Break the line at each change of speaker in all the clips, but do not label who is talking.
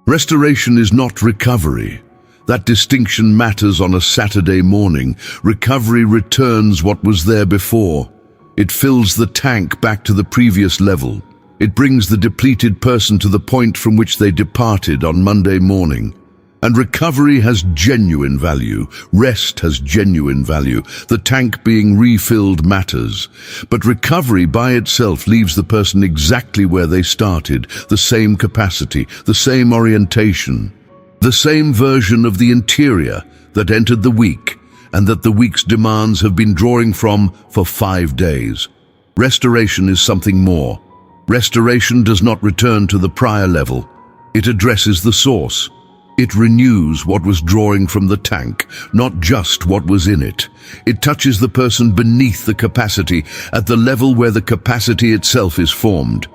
Restoration is not recovery. That distinction matters on a Saturday morning. Recovery returns what was there before. It fills the tank back to the previous level. It brings the depleted person to the point from which they departed on Monday morning. And recovery has genuine value. Rest has genuine value. The tank being refilled matters. But recovery by itself leaves the person exactly where they started, the same capacity, the same orientation, the same version of the interior that entered the week and that the week's demands have been drawing from for 5 days. Restoration is something more. Restoration does not return to the prior level. It addresses the source. It renews what was drawing from the tank, not just what was in it. It touches the person beneath the capacity, at the level where the capacity itself is formed.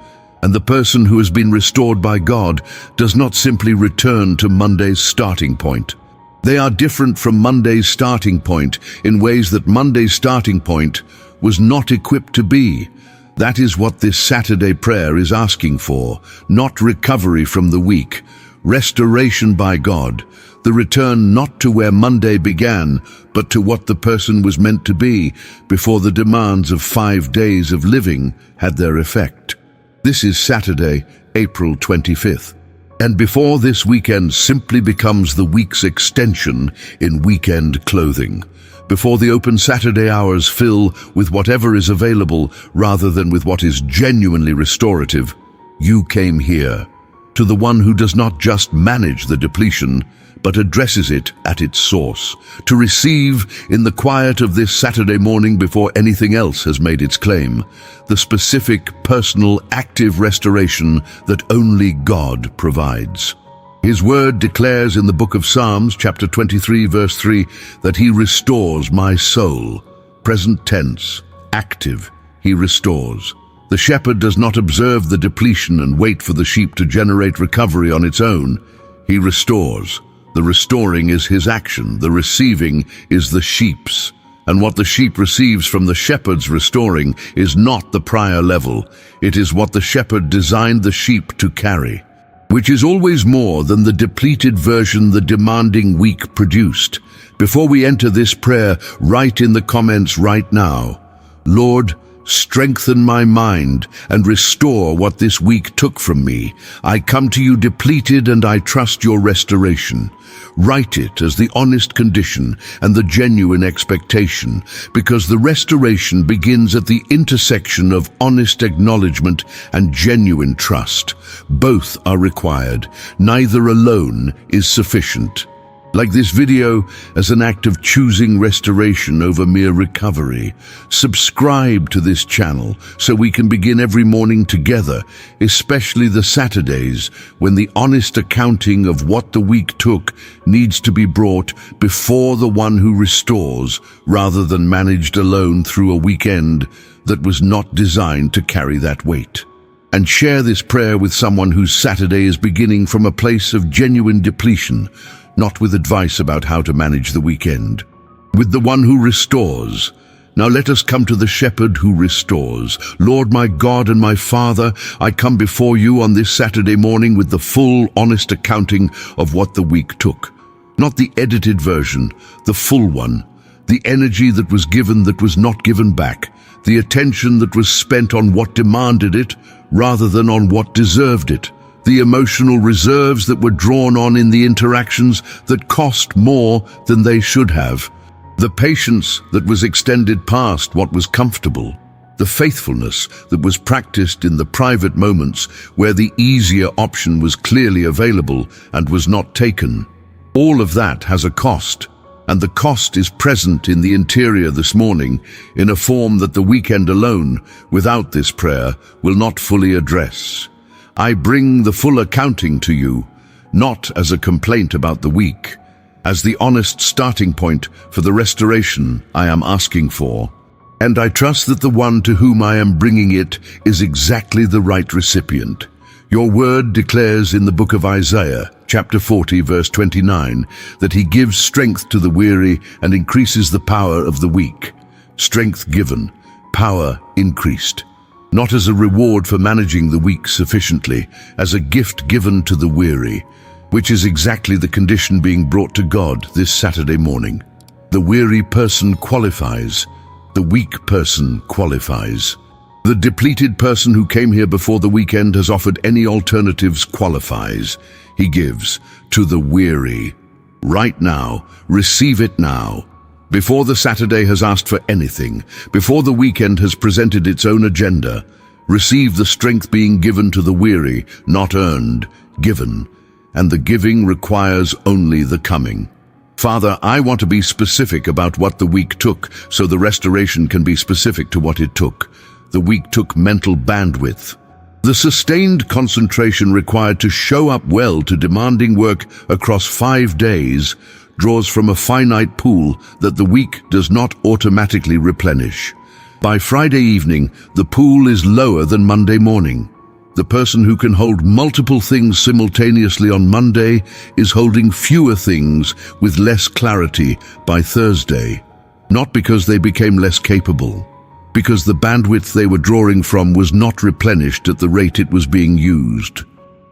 And the person who has been restored by God does not simply return to Monday's starting point. They are different from Monday's starting point in ways that Monday's starting point was not equipped to be. That is what this Saturday prayer is asking for, not recovery from the week. Restoration by God, the return not to where Monday began, but to what the person was meant to be before the demands of 5 days of living had their effect. This is Saturday, April 25th. And before this weekend simply becomes the week's extension in weekend clothing. Before the open Saturday hours fill with whatever is available rather than with what is genuinely restorative, you came here. To the one who does not just manage the depletion, but addresses it at its source, to receive in the quiet of this Saturday morning before anything else has made its claim, the specific, personal, active restoration that only God provides. His word declares in the book of Psalms, chapter 23, verse 3, that He restores my soul. Present tense, active, He restores. The shepherd does not observe the depletion and wait for the sheep to generate recovery on its own. He restores. The restoring is His action. The receiving is the sheep's. And what the sheep receives from the shepherd's restoring is not the prior level. It is what the shepherd designed the sheep to carry, which is always more than the depleted version the demanding week produced. Before we enter this prayer, write in the comments right now, Lord, strengthen my mind and restore what this week took from me. I come to you depleted and I trust your restoration. Write it as the honest condition and the genuine expectation, because the restoration begins at the intersection of honest acknowledgement and genuine trust. Both are required. Neither alone is sufficient. Like this video as an act of choosing restoration over mere recovery. Subscribe to this channel so we can begin every morning together, especially the Saturdays when the honest accounting of what the week took needs to be brought before the one who restores, rather than managed alone through a weekend that was not designed to carry that weight. And share this prayer with someone whose Saturday is beginning from a place of genuine depletion, not with advice about how to manage the weekend. With the one who restores. Now let us come to the shepherd who restores. Lord, my God and my Father, I come before you on this Saturday morning with the full, honest accounting of what the week took. Not the edited version, the full one. The energy that was given that was not given back. The attention that was spent on what demanded it rather than on what deserved it. The emotional reserves that were drawn on in the interactions that cost more than they should have. The patience that was extended past what was comfortable. The faithfulness that was practiced in the private moments where the easier option was clearly available and was not taken. All of that has a cost, and the cost is present in the interior this morning in a form that the weekend alone, without this prayer, will not fully address. I bring the full accounting to you, not as a complaint about the week, as the honest starting point for the restoration I am asking for. And I trust that the one to whom I am bringing it is exactly the right recipient. Your word declares in the book of Isaiah, chapter 40, verse 29, that He gives strength to the weary and increases the power of the weak. Strength given, power increased. Not as a reward for managing the week sufficiently, as a gift given to the weary. which is exactly the condition being brought to God this Saturday morning. The weary person qualifies. The weak person qualifies. The depleted person who came here before the weekend has offered any alternatives qualifies. He gives to the weary. Right now, receive it now. Before the Saturday has asked for anything, before the weekend has presented its own agenda, receive the strength being given to the weary, not earned, given. And the giving requires only the coming. Father, I want to be specific about what the week took, so the restoration can be specific to what it took. The week took mental bandwidth. The sustained concentration required to show up well to demanding work across 5 days draws from a finite pool that the week does not automatically replenish. By Friday evening, the pool is lower than Monday morning. The person who can hold multiple things simultaneously on Monday is holding fewer things with less clarity by Thursday. Not because they became less capable, because the bandwidth they were drawing from was not replenished at the rate it was being used.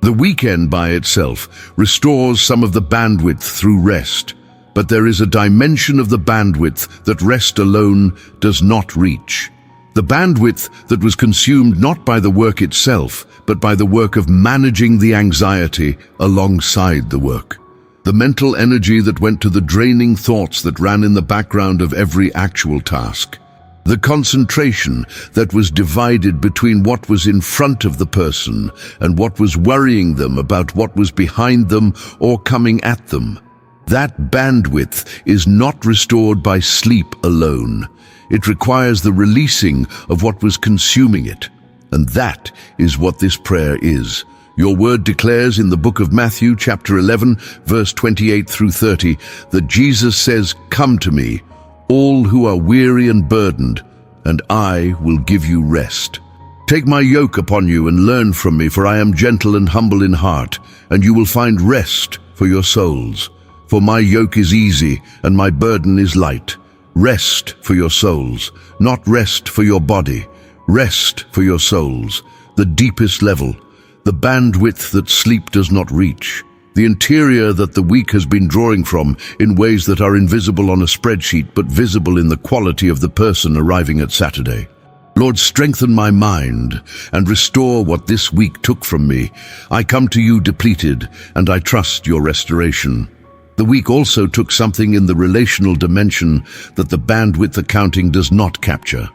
The weekend by itself restores some of the bandwidth through rest, but there is a dimension of the bandwidth that rest alone does not reach. The bandwidth that was consumed not by the work itself, but by the work of managing the anxiety alongside the work. The mental energy that went to the draining thoughts that ran in the background of every actual task. The concentration that was divided between what was in front of the person and what was worrying them about what was behind them or coming at them. That bandwidth is not restored by sleep alone. It requires the releasing of what was consuming it. And that is what this prayer is. Your word declares in the book of Matthew, chapter 11, verse 28 through 30, that Jesus says, "Come to me, all who are weary and burdened, and I will give you rest. Take my yoke upon you and learn from me, for I am gentle and humble in heart, and you will find rest for your souls. For my yoke is easy and my burden is light." Rest for your souls, not rest for your body. Rest for your souls, the deepest level, the bandwidth that sleep does not reach, the interior that the week has been drawing from in ways that are invisible on a spreadsheet but visible in the quality of the person arriving at Saturday. Lord, strengthen my mind and restore what this week took from me. I come to you depleted, and I trust your restoration. The week also took something in the relational dimension that the bandwidth accounting does not capture.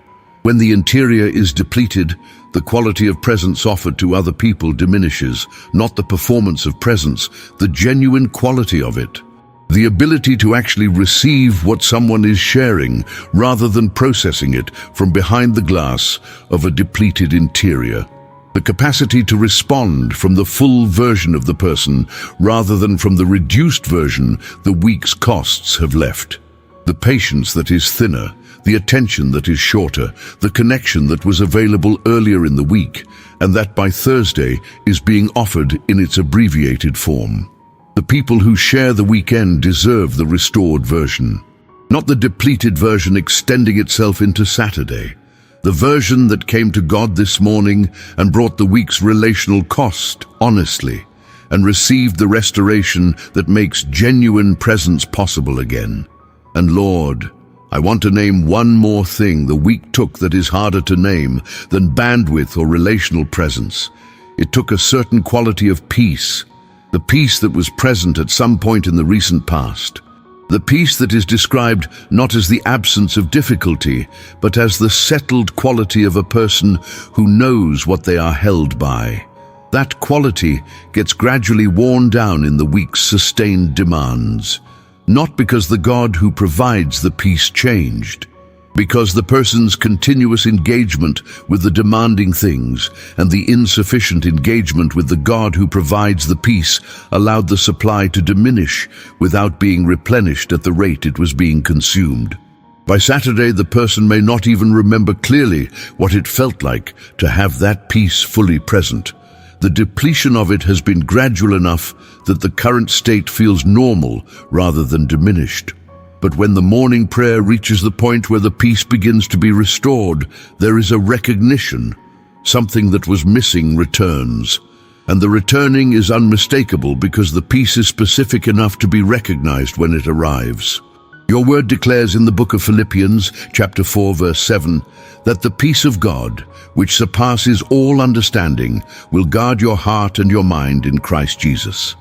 When the interior is depleted, the quality of presence offered to other people diminishes, not the performance of presence, the genuine quality of it. The ability to actually receive what someone is sharing rather than processing it from behind the glass of a depleted interior. The capacity to respond from the full version of the person rather than from the reduced version the week's costs have left. The patience that is thinner, the attention that is shorter, the connection that was available earlier in the week, and that by Thursday is being offered in its abbreviated form. The people who share the weekend deserve the restored version, not the depleted version extending itself into Saturday. The version that came to God this morning and brought the week's relational cost honestly, and received the restoration that makes genuine presence possible again. And Lord, I want to name one more thing the week took that is harder to name than bandwidth or relational presence. It took a certain quality of peace, the peace that was present at some point in the recent past. The peace that is described not as the absence of difficulty, but as the settled quality of a person who knows what they are held by. That quality gets gradually worn down in the week's sustained demands. Not because the God who provides the peace changed, because the person's continuous engagement with the demanding things and the insufficient engagement with the God who provides the peace allowed the supply to diminish without being replenished at the rate it was being consumed. By Saturday, the person may not even remember clearly what it felt like to have that peace fully present. The depletion of it has been gradual enough that the current state feels normal rather than diminished. But when the morning prayer reaches the point where the peace begins to be restored, there is a recognition. Something that was missing returns. and the returning is unmistakable because the peace is specific enough to be recognized when it arrives. Your word declares in the book of Philippians, chapter 4, verse 7, that the peace of God, which surpasses all understanding, will guard your heart and your mind in Christ Jesus.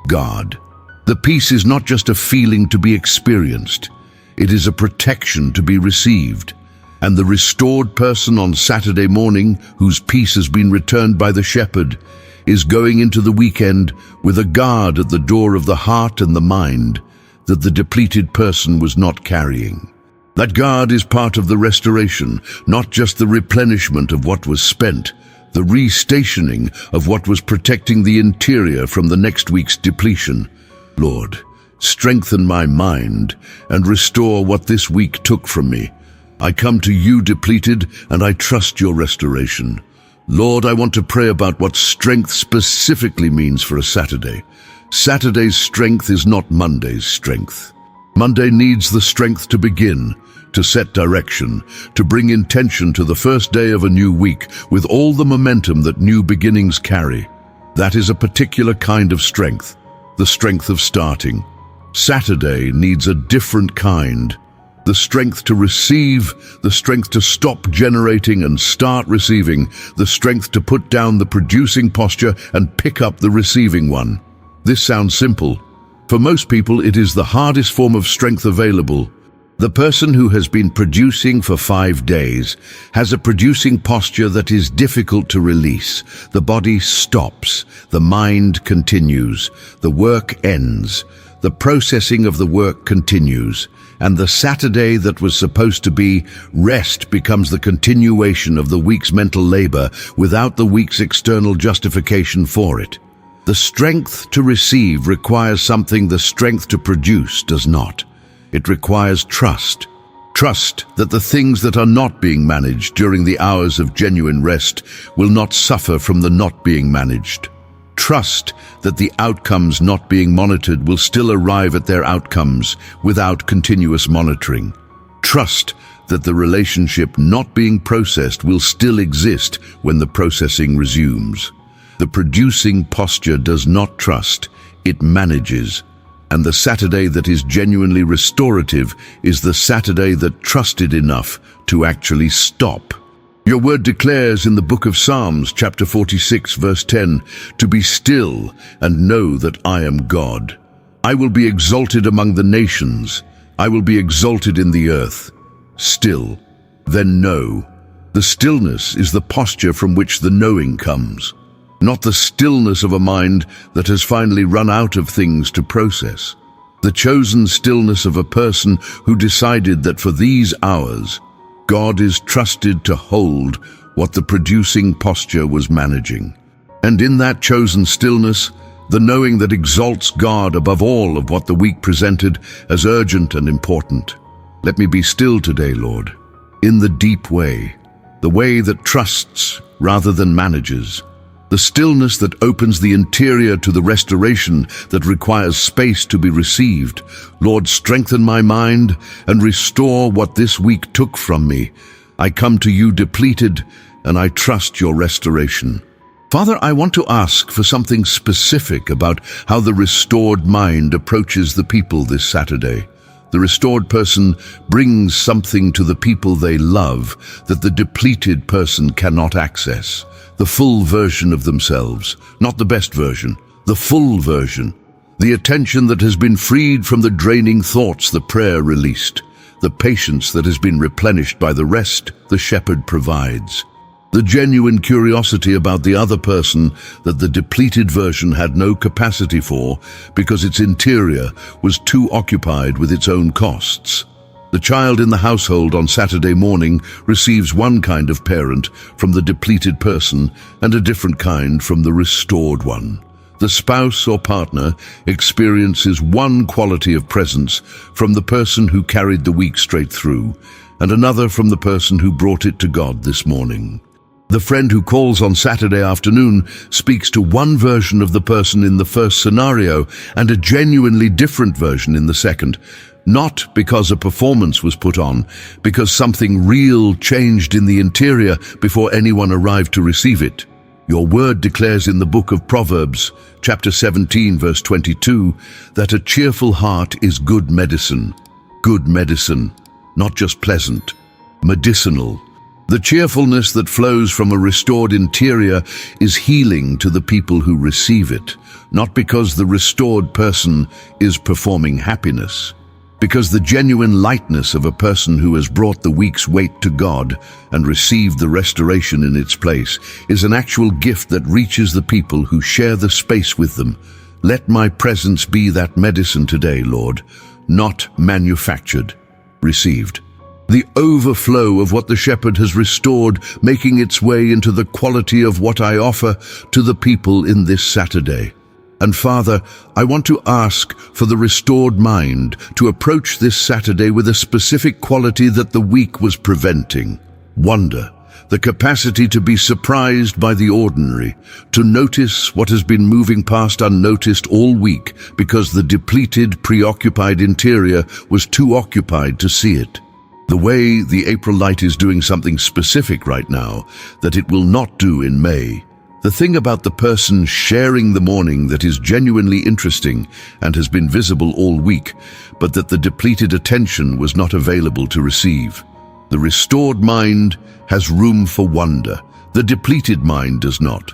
God. The peace is not just a feeling to be experienced. It is a protection to be received. And the restored person on Saturday morning, whose peace has been returned by the shepherd, is going into the weekend with a guard at the door of the heart and the mind that the depleted person was not carrying. That guard is part of the restoration, not just the replenishment of what was spent, the restationing of what was protecting the interior from the next week's depletion. Lord, strengthen my mind and restore what this week took from me. I come to you depleted, and I trust your restoration. Lord, I want to pray about what strength specifically means for a Saturday. Saturday's strength is not Monday's strength. Monday needs the strength to begin, to set direction, to bring intention to the first day of a new week with all the momentum that new beginnings carry. That is a particular kind of strength, the strength of starting. Saturday needs a different kind. The strength to receive, the strength to stop generating and start receiving, the strength to put down the producing posture and pick up the receiving one. This sounds simple. For most people, it is the hardest form of strength available. The person who has been producing for 5 days has a producing posture that is difficult to release. The body stops, the mind continues, the work ends, the processing of the work continues, and the Saturday that was supposed to be rest becomes the continuation of the week's mental labor without the week's external justification for it. The strength to receive requires something the strength to produce does not. It requires trust. Trust that the things that are not being managed during the hours of genuine rest will not suffer from the not being managed. Trust that the outcomes not being monitored will still arrive at their outcomes without continuous monitoring. Trust that the relationship not being processed will still exist when the processing resumes. The producing posture does not trust, it manages. And the Saturday that is genuinely restorative is the Saturday that trusted enough to actually stop. Your word declares in the book of Psalms, chapter 46, verse 10, to be still and know that I am God. I will be exalted among the nations. I will be exalted in the earth. Still, then know. The stillness is the posture from which the knowing comes. Not the stillness of a mind that has finally run out of things to process. The chosen stillness of a person who decided that for these hours, God is trusted to hold what the producing posture was managing. And in that chosen stillness, the knowing that exalts God above all of what the week presented as urgent and important. Let me be still today, Lord, in the deep way, the way that trusts rather than manages. The stillness that opens the interior to the restoration that requires space to be received. Lord, strengthen my mind and restore what this week took from me. I come to you depleted, and I trust your restoration. Father, I want to ask for something specific about how the restored mind approaches the people this Saturday. The restored person brings something to the people they love that the depleted person cannot access. The full version of themselves, not the best version, the full version. The attention that has been freed from the draining thoughts the prayer released. The patience that has been replenished by the rest the shepherd provides. The genuine curiosity about the other person that the depleted version had no capacity for because its interior was too occupied with its own costs. The child in the household on Saturday morning receives one kind of parent from the depleted person and a different kind from the restored one. The spouse or partner experiences one quality of presence from the person who carried the week straight through, and another from the person who brought it to God this morning. The friend who calls on Saturday afternoon speaks to one version of the person in the first scenario and a genuinely different version in the second. Not because a performance was put on, because something real changed in the interior before anyone arrived to receive it. Your word declares in the book of Proverbs, chapter 17, verse 22, that a cheerful heart is good medicine. Good medicine, not just pleasant, medicinal. The cheerfulness that flows from a restored interior is healing to the people who receive it, not because the restored person is performing happiness, because the genuine lightness of a person who has brought the week's weight to God and received the restoration in its place is an actual gift that reaches the people who share the space with them. Let my presence be that medicine today, Lord, not manufactured, received. The overflow of what the shepherd has restored, making its way into the quality of what I offer to the people in this Saturday. And Father, I want to ask for the restored mind to approach this Saturday with a specific quality that the week was preventing. Wonder, the capacity to be surprised by the ordinary, to notice what has been moving past unnoticed all week because the depleted, preoccupied interior was too occupied to see it. The way the April light is doing something specific right now that it will not do in May. The thing about the person sharing the morning that is genuinely interesting and has been visible all week, but that the depleted attention was not available to receive. The restored mind has room for wonder. The depleted mind does not.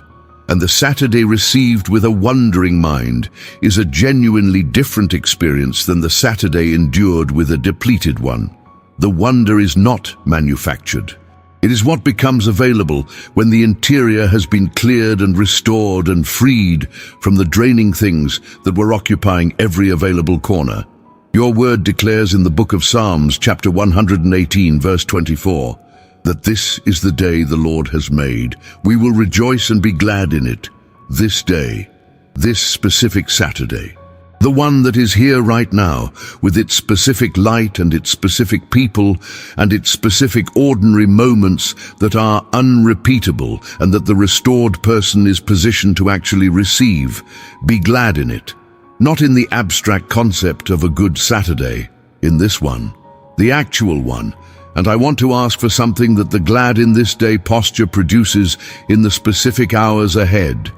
And the Saturday received with a wondering mind is a genuinely different experience than the Saturday endured with a depleted one. The wonder is not manufactured. It is what becomes available when the interior has been cleared and restored and freed from the draining things that were occupying every available corner. Your word declares in the book of Psalms, chapter 118, verse 24, that this is the day the Lord has made. We will rejoice and be glad in it. This day, this specific Saturday. The one that is here right now, with its specific light and its specific people and its specific ordinary moments that are unrepeatable and that the restored person is positioned to actually receive. Be glad in it. Not in the abstract concept of a good Saturday, in this one, the actual one. And I want to ask for something that the glad in this day posture produces in the specific hours ahead.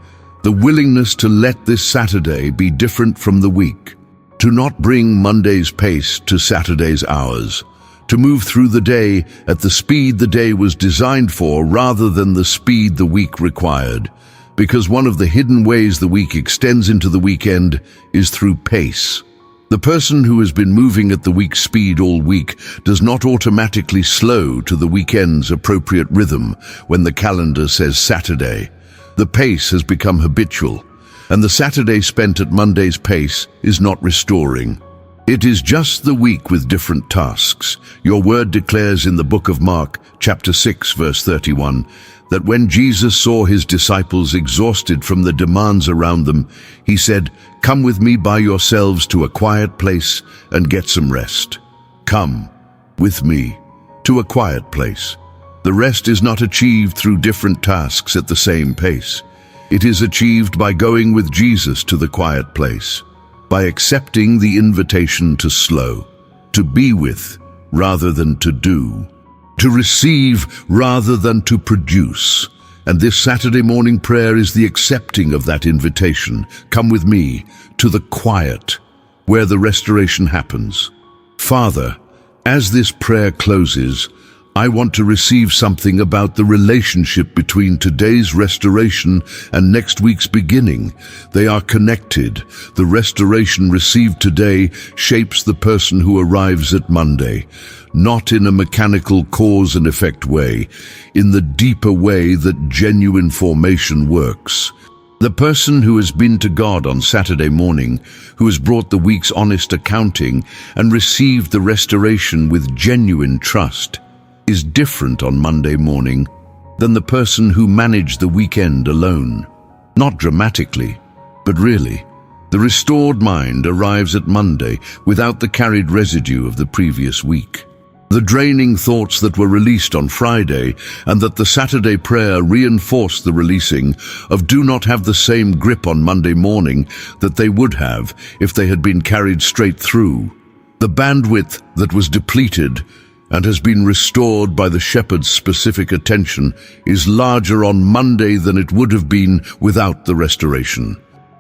The willingness to let this Saturday be different from the week, to not bring Monday's pace to Saturday's hours, to move through the day at the speed the day was designed for rather than the speed the week required, because one of the hidden ways the week extends into the weekend is through pace. The person who has been moving at the week's speed all week does not automatically slow to the weekend's appropriate rhythm when the calendar says Saturday. The pace has become habitual, and the Saturday spent at Monday's pace is not restoring. It is just the week with different tasks. Your word declares in the book of Mark, chapter 6, verse 31, that when Jesus saw his disciples exhausted from the demands around them, he said, "Come with me by yourselves to a quiet place and get some rest." Come with me to a quiet place. The rest is not achieved through different tasks at the same pace. It is achieved by going with Jesus to the quiet place, by accepting the invitation to slow, to be with rather than to do, to receive rather than to produce. And this Saturday morning prayer is the accepting of that invitation. Come with me to the quiet, where the restoration happens. Father, as this prayer closes, I want to receive something about the relationship between today's restoration and next week's beginning. They are connected. The restoration received today shapes the person who arrives at Monday, not in a mechanical cause and effect way, in the deeper way that genuine formation works. The person who has been to God on Saturday morning, who has brought the week's honest accounting and received the restoration with genuine trust, is different on Monday morning than the person who managed the weekend alone. Not dramatically, but really. The restored mind arrives at Monday without the carried residue of the previous week. The draining thoughts that were released on Friday and that the Saturday prayer reinforced the releasing of do not have the same grip on Monday morning that they would have if they had been carried straight through. The bandwidth that was depleted and has been restored by the shepherd's specific attention is larger on Monday than it would have been without the restoration.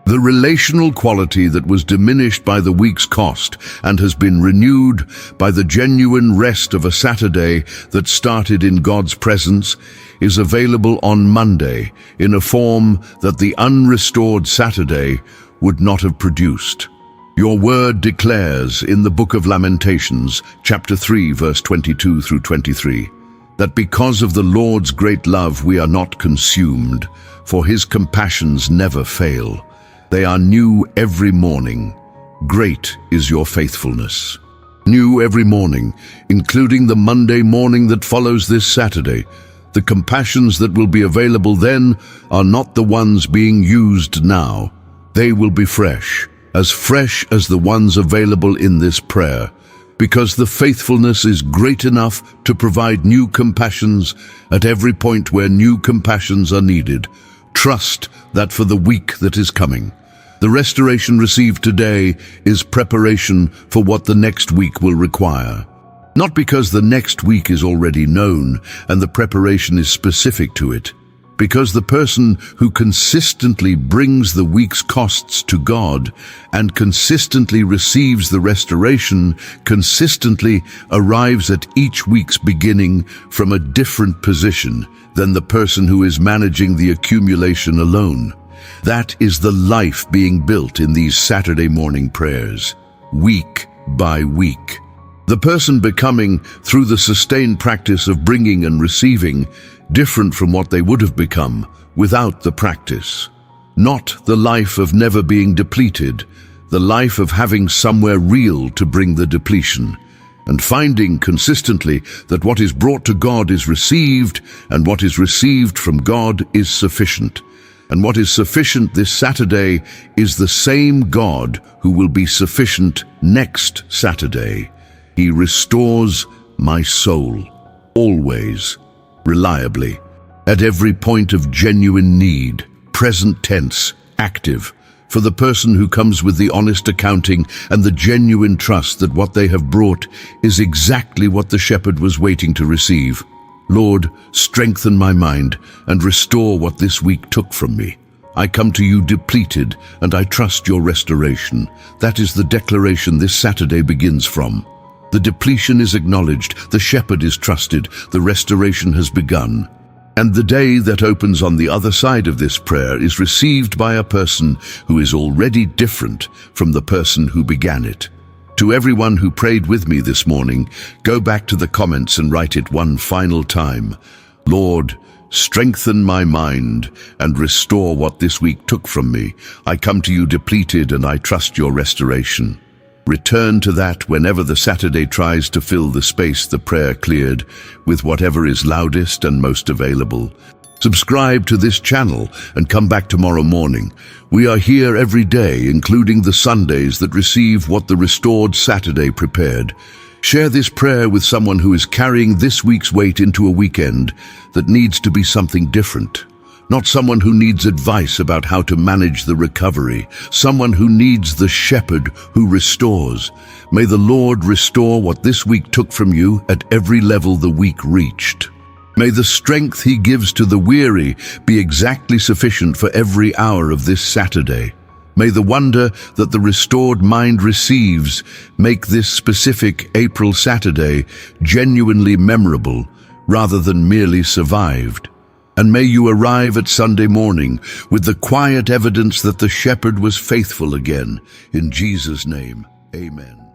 The relational quality that was diminished by the week's cost and has been renewed by the genuine rest of a Saturday that started in God's presence is available on Monday in a form that the unrestored Saturday would not have produced. Your word declares in the book of Lamentations, chapter 3, verse 22 through 23, that because of the Lord's great love we are not consumed, for his compassions never fail. They are new every morning. Great is your faithfulness. New every morning, including the Monday morning that follows this Saturday. The compassions that will be available then are not the ones being used now. They will be fresh as the ones available in this prayer, because the faithfulness is great enough to provide new compassions at every point where new compassions are needed. Trust that for the week that is coming. The restoration received today is preparation for what the next week will require. Not because the next week is already known and the preparation is specific to it, because the person who consistently brings the week's costs to God and consistently receives the restoration consistently arrives at each week's beginning from a different position than the person who is managing the accumulation alone. That is the life being built in these Saturday morning prayers, week by week. The person becoming, through the sustained practice of bringing and receiving, different from what they would have become without the practice. Not the life of never being depleted, the life of having somewhere real to bring the depletion, and finding consistently that what is brought to God is received, and what is received from God is sufficient. And what is sufficient this Saturday is the same God who will be sufficient next Saturday. He restores my soul, always, reliably, at every point of genuine need, present tense, active, for the person who comes with the honest accounting and the genuine trust that what they have brought is exactly what the shepherd was waiting to receive. Lord, strengthen my mind and restore what this week took from me. I come to you depleted, and I trust your restoration. That is the declaration this Saturday begins from. The depletion is acknowledged, the shepherd is trusted, the restoration has begun. And the day that opens on the other side of this prayer is received by a person who is already different from the person who began it. To everyone who prayed with me this morning, go back to the comments and write it one final time. Lord, strengthen my mind and restore what this week took from me. I come to you depleted and I trust your restoration. Return to that whenever the Saturday tries to fill the space the prayer cleared with whatever is loudest and most available. Subscribe to this channel and come back tomorrow morning. We are here every day, including the Sundays that receive what the restored Saturday prepared. Share this prayer with someone who is carrying this week's weight into a weekend that needs to be something different. Not someone who needs advice about how to manage the recovery, someone who needs the shepherd who restores. May the Lord restore what this week took from you at every level the week reached. May the strength he gives to the weary be exactly sufficient for every hour of this Saturday. May the wonder that the restored mind receives make this specific April Saturday genuinely memorable rather than merely survived. And may you arrive at Sunday morning with the quiet evidence that the shepherd was faithful again. In Jesus' name, amen.